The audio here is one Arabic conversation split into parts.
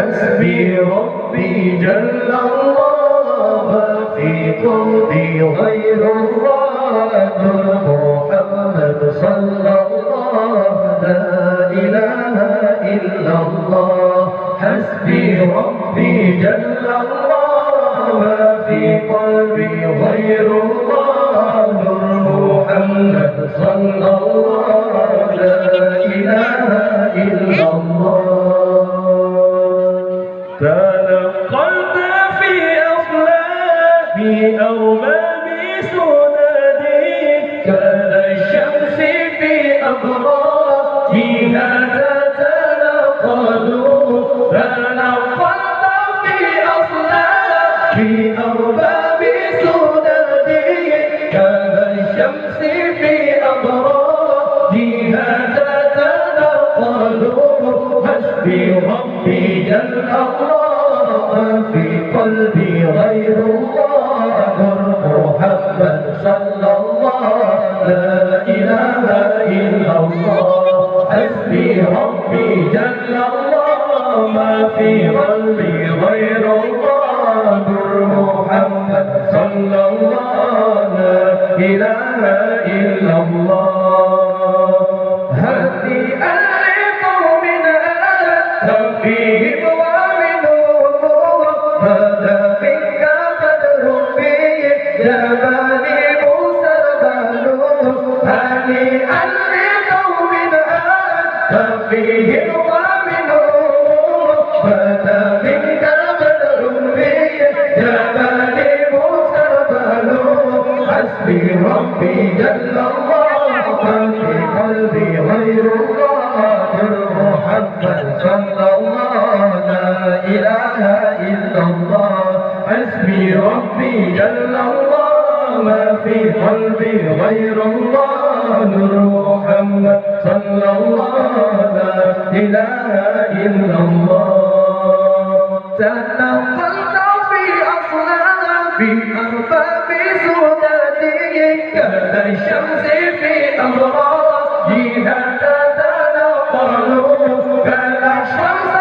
حسبي ربي جل الله في قلبي غير الله محمد صلى الله لا إله إلا الله حسبي ربي جل الله في قلبي غير الله محمد صلى الله لا إله إلا الله تنقلت في أصلابي أربابي سنادي كالشمس في أبراجها تتنقلوا تنقلت في أصلابي أربابي سنادي كالشمس في أبراجها تتنقلوا حسبي ربي جل الله في قلبي غير الله محمد صلى الله لا إله إلا الله حسبي ربي جل الله ما في قلبي غير الله محمد صلى الله لا إله إلا الله هدي فيهم ومنهم هذا منك بدر فيه جبالي موسى البالون هنيئا لقوم ففيهم ومنهم هذا منك بدر فيه جبالي موسى البالون حسبي ربي جل الله في قلبي غير الله محمد صلى الله لا إله إلا الله حسبي ربي جل الله ما في قلبي غير الله نور محمد صلى الله لا إله إلا الله تنقلت في أصلابي أربابي سدادي كالشمس في أمراجها كالشمس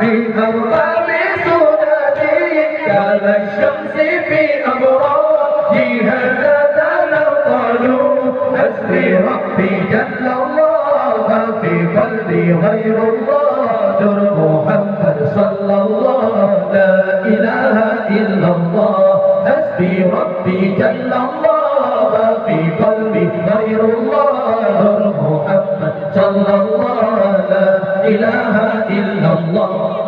في أربابي سدادي كالشمس في أبراجها تتنقلوا حسبي ربي جل الله في قلبي غير الله نور محمد صلى الله لا إله إلا الله حسبي ربي جل الله في قلبي غير الله نور محمد صلى الله لا إله إلا الله